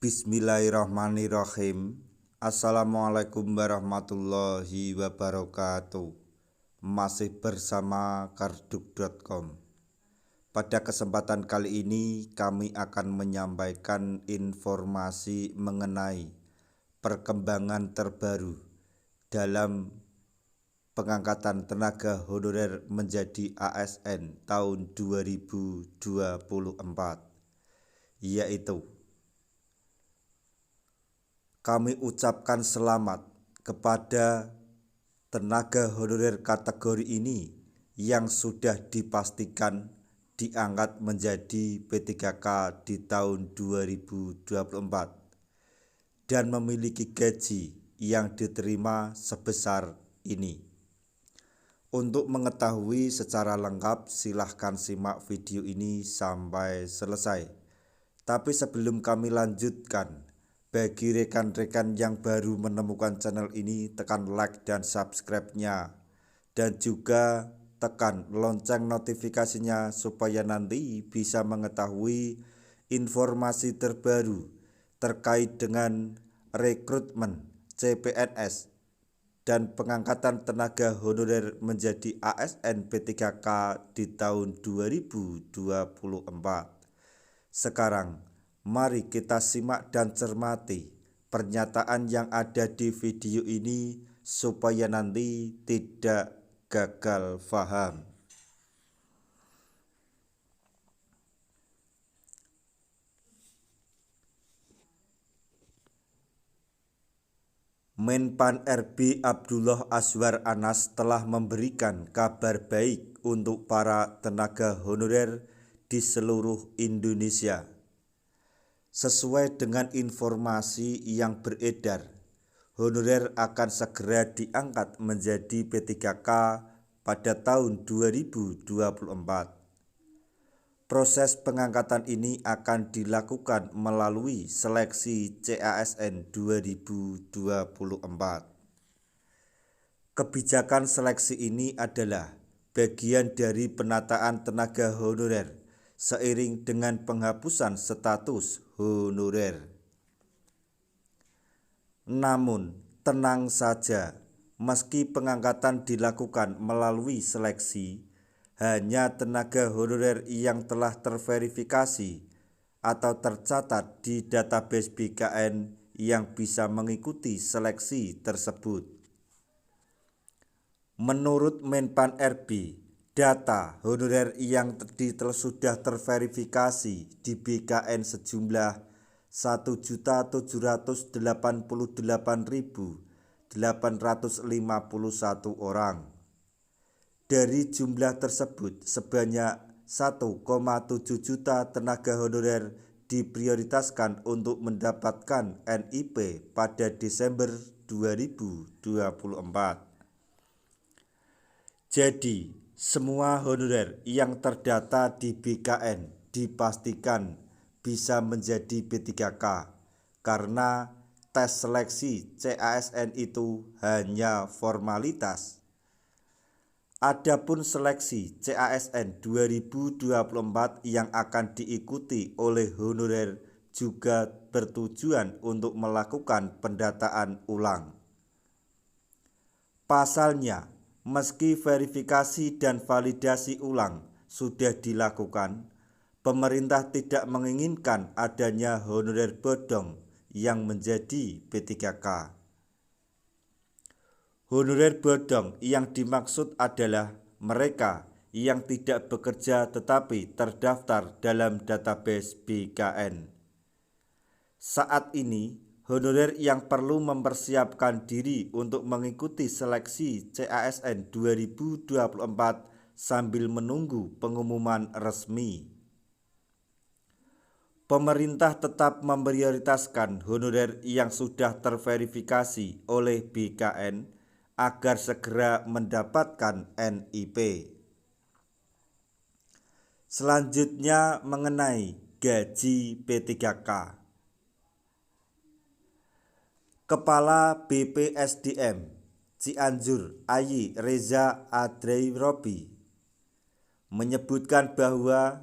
Bismillahirrahmanirrahim. Assalamualaikum warahmatullahi wabarakatuh. Masih bersama karduk.com. Pada kesempatan kali ini kami akan menyampaikan informasi mengenai perkembangan terbaru dalam pengangkatan tenaga honorer menjadi ASN tahun 2024, yaitu kami ucapkan selamat kepada tenaga honorer kategori ini yang sudah dipastikan diangkat menjadi P3K di tahun 2024 dan memiliki gaji yang diterima sebesar ini. Untuk mengetahui secara lengkap, silahkan simak video ini sampai selesai. Tapi sebelum kami lanjutkan, bagi rekan-rekan yang baru menemukan channel ini, tekan like dan subscribe-nya, dan juga tekan lonceng notifikasinya supaya nanti bisa mengetahui informasi terbaru terkait dengan rekrutmen CPNS dan pengangkatan tenaga honorer menjadi ASN P3K di tahun 2024. Sekarang mari kita simak dan cermati pernyataan yang ada di video ini supaya nanti tidak gagal paham. Menpan RB Abdullah Azwar Anas telah memberikan kabar baik untuk para tenaga honorer di seluruh Indonesia. Sesuai dengan informasi yang beredar, honorer akan segera diangkat menjadi P3K pada tahun 2024. Proses pengangkatan ini akan dilakukan melalui seleksi CASN 2024. Kebijakan seleksi ini adalah bagian dari penataan tenaga honorer seiring dengan penghapusan status honorer. Namun, tenang saja, meski pengangkatan dilakukan melalui seleksi, hanya tenaga honorer yang telah terverifikasi atau tercatat di database BKN yang bisa mengikuti seleksi tersebut. Menurut Menpan RB, data honorer yang sudah terverifikasi di BKN sejumlah 1.788.851 orang. Dari jumlah tersebut, sebanyak 1,7 juta tenaga honorer diprioritaskan untuk mendapatkan NIP pada Desember 2024. Jadi, semua honorer yang terdata di BKN dipastikan bisa menjadi P3K karena tes seleksi CASN itu hanya formalitas. Adapun seleksi CASN 2024 yang akan diikuti oleh honorer juga bertujuan untuk melakukan pendataan ulang. Pasalnya, meski verifikasi dan validasi ulang sudah dilakukan, pemerintah tidak menginginkan adanya honorer bodong yang menjadi P3K. Honorer bodong yang dimaksud adalah mereka yang tidak bekerja tetapi terdaftar dalam database BKN. Saat ini, honorer yang perlu mempersiapkan diri untuk mengikuti seleksi CASN 2024 sambil menunggu pengumuman resmi. Pemerintah tetap memprioritaskan honorer yang sudah terverifikasi oleh BKN agar segera mendapatkan NIP. Selanjutnya mengenai gaji P3K. Kepala BPSDM Cianjur Ayi Reza Adreirobi menyebutkan bahwa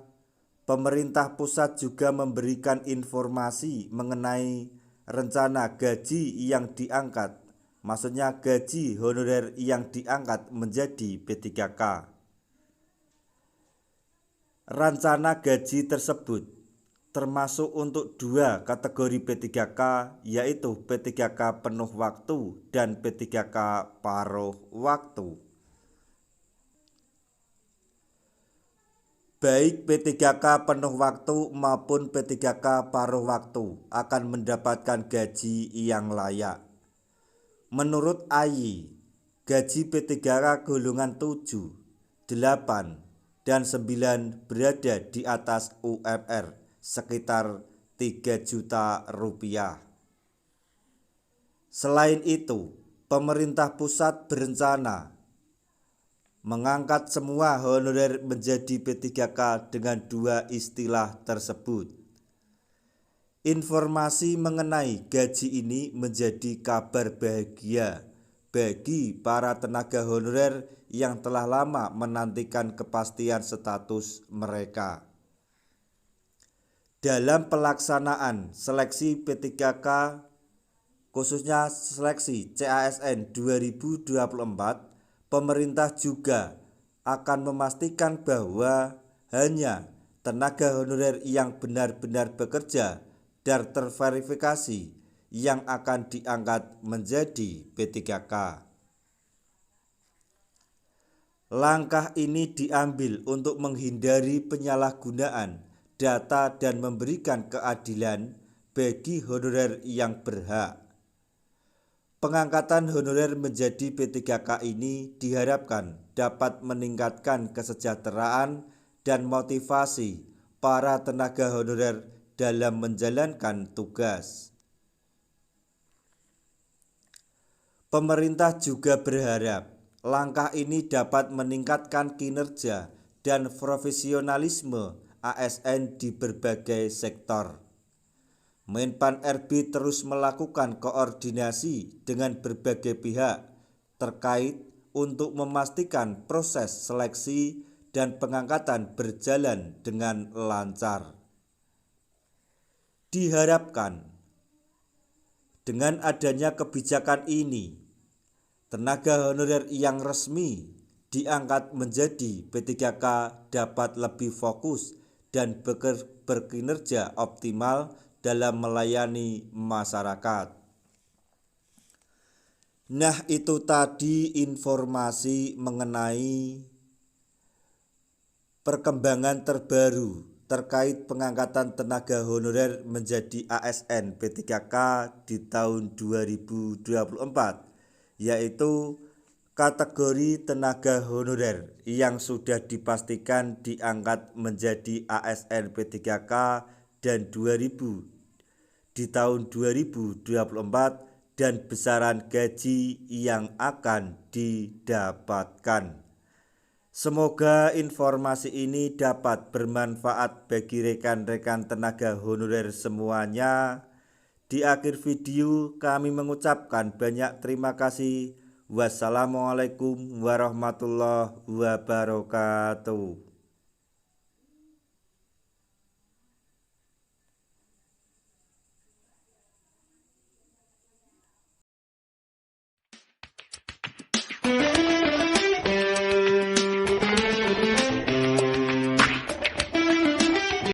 Pemerintah pusat juga memberikan informasi mengenai rencana gaji yang diangkat, maksudnya gaji honorer yang diangkat menjadi P3K. Rencana gaji tersebut termasuk untuk dua kategori P3K, yaitu P3K penuh waktu dan P3K paruh waktu. Baik P3K penuh waktu maupun P3K paruh waktu akan mendapatkan gaji yang layak. Menurut AYI, gaji P3K golongan 7, 8, dan 9 berada di atas UMR sekitar 3 juta rupiah. Selain itu, pemerintah pusat berencana mengangkat semua honorer menjadi P3K dengan dua istilah tersebut. Informasi mengenai gaji ini menjadi kabar bahagia bagi para tenaga honorer yang telah lama menantikan kepastian status mereka. Dalam pelaksanaan seleksi P3K, khususnya seleksi CASN 2024, pemerintah juga akan memastikan bahwa hanya tenaga honorer yang benar-benar bekerja dan terverifikasi yang akan diangkat menjadi P3K. Langkah ini diambil untuk menghindari penyalahgunaan data dan memberikan keadilan bagi honorer yang berhak. Pengangkatan honorer menjadi P3K ini diharapkan dapat meningkatkan kesejahteraan dan motivasi para tenaga honorer dalam menjalankan tugas. Pemerintah juga berharap langkah ini dapat meningkatkan kinerja dan profesionalisme ASN di berbagai sektor. Menpan RB terus melakukan koordinasi dengan berbagai pihak terkait untuk memastikan proses seleksi dan pengangkatan berjalan dengan lancar. Diharapkan dengan adanya kebijakan ini, tenaga honorer yang resmi diangkat menjadi P3K dapat lebih fokus dan berkinerja optimal dalam melayani masyarakat. Nah, itu tadi informasi mengenai perkembangan terbaru terkait pengangkatan tenaga honorer menjadi ASN P3K di tahun 2024, yaitu kategori tenaga honorer yang sudah dipastikan diangkat menjadi ASN P3K dan 2000 di tahun 2024 dan besaran gaji yang akan didapatkan. Semoga informasi ini dapat bermanfaat bagi rekan-rekan tenaga honorer semuanya. Di akhir video kami mengucapkan banyak terima kasih. Wassalamualaikum warahmatullahi wabarakatuh.